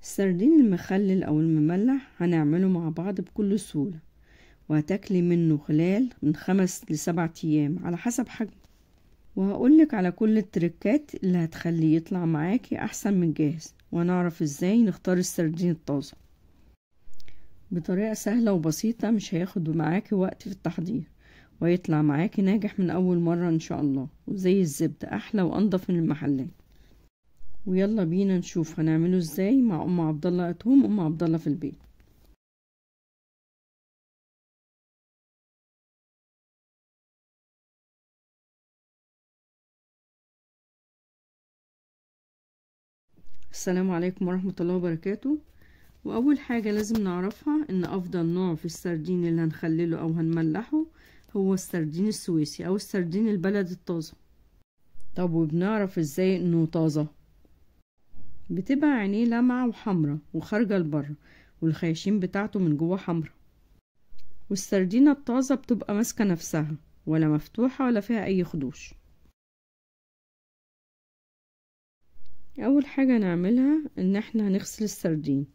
السردين المخلل او المملح هنعمله مع بعض بكل سهولة، وهتاكلي منه خلال من 5 ل7 ايام على حسب حجمه. وهقولك على كل التركات اللي هتخليه يطلع معاكي احسن من جاهز، وهنعرف ازاي نختار السردين الطازة بطريقة سهلة وبسيطة، مش هياخد معاكي وقت في التحضير، ويطلع معاكي ناجح من اول مرة ان شاء الله، وزي الزبدة احلى وانضف من المحلات. ويلا بينا نشوف هنعمله ازاي مع ام عبد الله اتهم ام عبد الله في البيت. السلام عليكم ورحمة الله وبركاته. واول حاجة لازم نعرفها ان افضل نوع في السردين اللي هنخلله او هنملحه هو السردين السويسي او السردين البلدي الطازة. طب وبنعرف ازاي انه طازة؟ بتبقى عينيه لمعة وحمرة وخارجة لبره، والخياشيم بتاعته من جوه حمرة. والسردينة الطازة بتبقى ماسكة نفسها، ولا مفتوحة ولا فيها اي خدوش. اول حاجة نعملها ان احنا هنغسل السردين،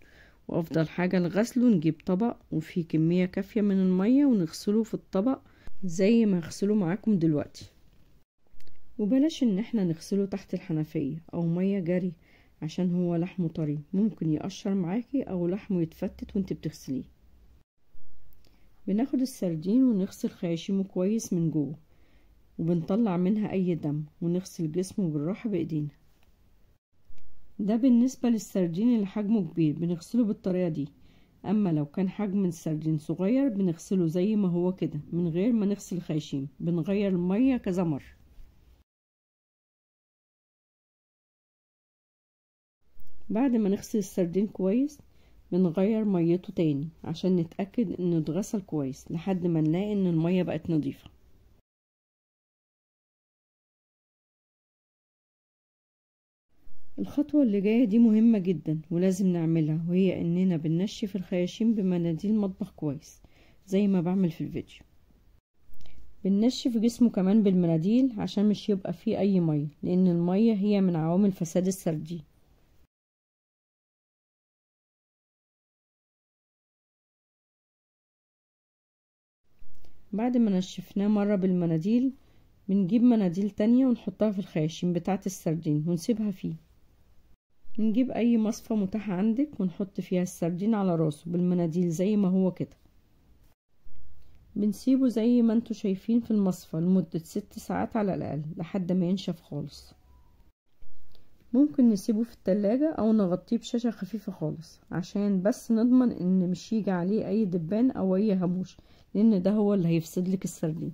وافضل حاجة لغسله نجيب طبق وفيه كمية كافية من المية ونغسله في الطبق زي ما اغسله معاكم دلوقتي. وبلاش ان احنا نغسله تحت الحنفية او مية جري، عشان هو لحمه طري ممكن يقشر معاكي او لحمه يتفتت وانت بتغسليه. بناخد السردين ونغسل خياشيمه كويس من جوه، وبنطلع منها اي دم، ونغسل جسمه بالراحة بايدينا. ده بالنسبة للسردين اللي حجمه كبير بنغسله بالطريقة دي. اما لو كان حجم السردين صغير بنغسله زي ما هو كده من غير ما نغسل الخياشيم، بنغير المية كذا مرة. بعد ما نغسل السردين كويس بنغير ميته تاني عشان نتأكد انه اتغسل كويس لحد ما نلاقي ان المية بقت نظيفة. الخطوة اللي جاية دي مهمة جدا ولازم نعملها، وهي اننا بننشف الخياشيم بمناديل مطبخ كويس زي ما بعمل في الفيديو. بننشف جسمه كمان بالمناديل عشان مش يبقى فيه اي مية، لان المية هي من عوامل فساد السردين. بعد ما نشفناه مرة بالمناديل بنجيب مناديل تانية ونحطها في الخياشيم بتاعة السردين ونسيبها فيه. نجيب اي مصفى متاحة عندك ونحط فيها السردين على راسه بالمناديل زي ما هو كده. بنسيبه زي ما انتوا شايفين في المصفى لمدة 6 ساعات على الاقل لحد ما ينشف خالص. ممكن نسيبه في التلاجة او نغطيه بشاشة خفيفة خالص عشان بس نضمن ان مش يجي عليه اي دبان او اي هاموش، لان ده هو اللي هيفسد لك السردين.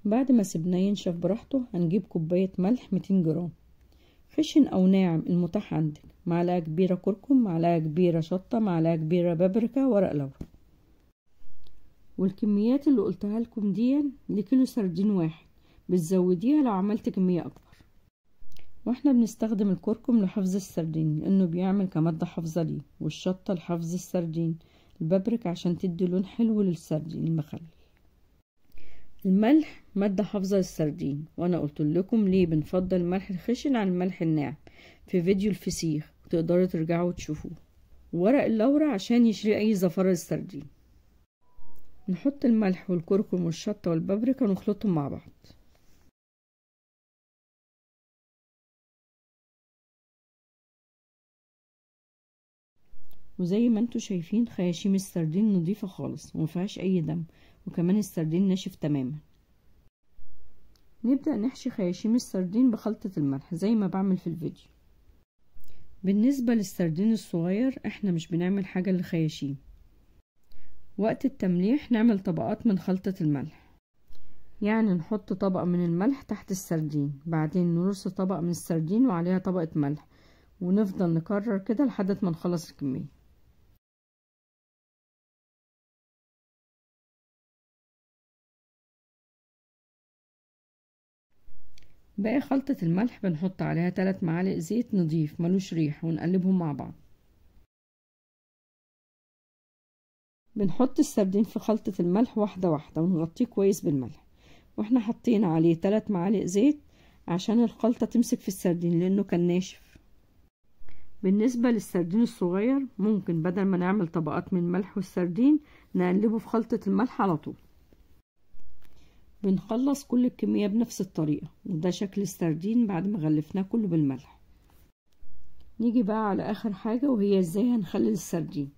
بعد ما سيبناه ينشف براحته هنجيب كوباية ملح 200 جرام خشن او ناعم المتاح عندك، معلقة كبيرة كركم، معلقة كبيرة شطة، معلقة كبيرة بابريكا، ورق لورا. والكميات اللي قلتها لكم دي لكيلو سردين واحد، بتزوديها لو عملت كمية اكبر. واحنا بنستخدم الكركم لحفظ السردين لانه بيعمل كمادة حافظة ليه، والشطة لحفظ السردين، البابريكا عشان تدي لون حلو للسردين المخلل. الملح مادة حافظة للسردين، وانا قلت لكم ليه بنفضل الملح الخشن عن الملح الناعم في فيديو الفسيخ، وتقدروا ترجعوا وتشوفوه. ورق اللورا عشان يشيل اي زفارة للسردين. نحط الملح والكركم والشطة والبابريكا ونخلطهم مع بعض. وزي ما انتوا شايفين خياشيم السردين نضيفة خالص ومفيهاش اي دم، وكمان السردين ناشف تماما. نبدأ نحشي خياشيم السردين بخلطة الملح زي ما بعمل في الفيديو. بالنسبة للسردين الصغير احنا مش بنعمل حاجة للخياشيم. وقت التمليح نعمل طبقات من خلطة الملح، يعني نحط طبقة من الملح تحت السردين، بعدين نرص طبقة من السردين وعليها طبقة ملح، ونفضل نكرر كده لحد ما نخلص الكمية. باقي خلطة الملح بنحط عليها 3 معالق زيت نضيف ملوش ريح ونقلبهم مع بعض. بنحط السردين في خلطة الملح واحدة واحدة ونغطيه كويس بالملح، واحنا حاطين عليه 3 معالق زيت عشان الخلطة تمسك في السردين لانه كان ناشف. بالنسبة للسردين الصغير ممكن بدل ما نعمل طبقات من الملح والسردين نقلبه في خلطة الملح على طول. بنخلص كل الكمية بنفس الطريقة، وده شكل السردين بعد ما غلفناه كله بالملح. نيجي بقى على اخر حاجة وهي ازاي هنخلل السردين.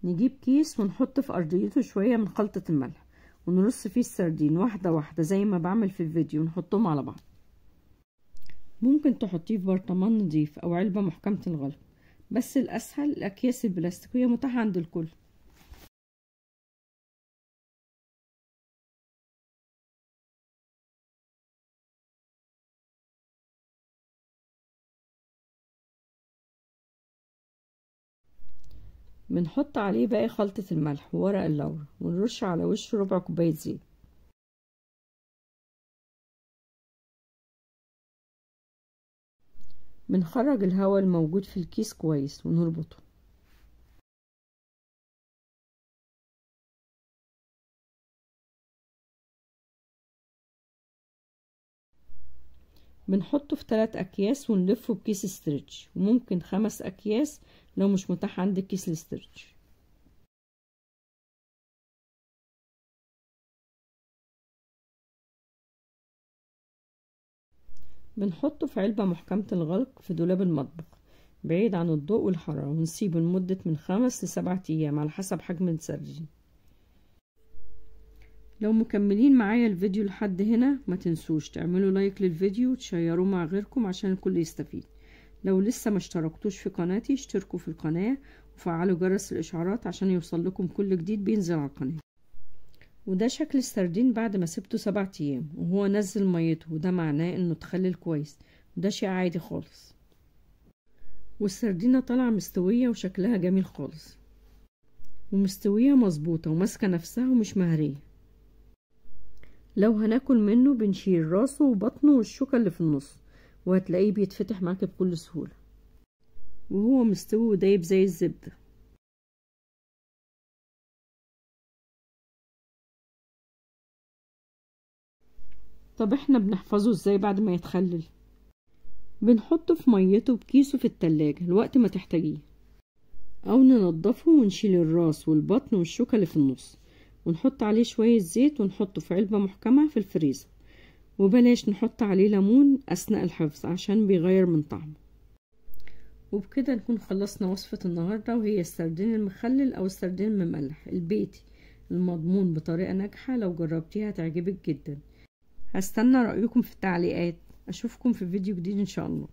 نجيب كيس ونحط في ارضيته شوية من خلطة الملح ونرص فيه السردين واحدة واحدة زي ما بعمل في الفيديو ونحطهم على بعض. ممكن تحطيه في برطمان نضيف او علبة محكمة الغلق، بس الاسهل الاكياس البلاستيكية متاحة عند الكل. بنحط عليه باقي خلطة الملح وورق اللورا ونرش على وشه ربع كوباية زيت. بنخرج الهواء الموجود في الكيس كويس ونربطه. بنحطه في 3 اكياس ونلفه بكيس استرتش، وممكن 5 اكياس لو مش متاح عندك كيس الاسترتش. بنحطه في علبة محكمة الغلق في دولاب المطبخ بعيد عن الضوء والحرارة، ونسيبه لمدة من 5 ل7 ايام على حسب حجم السردين. لو مكملين معايا الفيديو لحد هنا ما تنسوش تعملوا لايك للفيديو وتشيروه مع غيركم عشان الكل يستفيد. لو لسه ما اشتركتوش في قناتي اشتركوا في القناة وفعلوا جرس الاشعارات عشان يوصل لكم كل جديد بينزل على القناة. وده شكل السردين بعد ما سبته 7 ايام وهو نزل ميته، وده معناه انه اتخلل كويس، وده شيء عادي خالص. والسردينة طالعة مستوية وشكلها جميل خالص، ومستوية مظبوطة وماسكة نفسها ومش مهرية. لو هناكل منه بنشيل راسه وبطنه والشوكة اللي في النص، وهتلاقيه بيتفتح معاك بكل سهولة وهو مستوي ودايب زي الزبدة. طب احنا بنحفظه ازاي بعد ما يتخلل؟ بنحطه في ميته بكيسه في التلاجة لوقت ما تحتاجيه، او ننضفه ونشيل الراس والبطن والشوكة اللي في النص ونحط عليه شوية زيت ونحطه في علبة محكمة في الفريزر، وبلاش نحط عليه ليمون اثناء الحفظ عشان بيغير من طعمه. وبكده نكون خلصنا وصفة النهاردة، وهي السردين المخلل او السردين المملح البيتي المضمون بطريقة ناجحة. لو جربتيها هتعجبك جدا. هستنى رأيكم في التعليقات. اشوفكم في فيديو جديد ان شاء الله.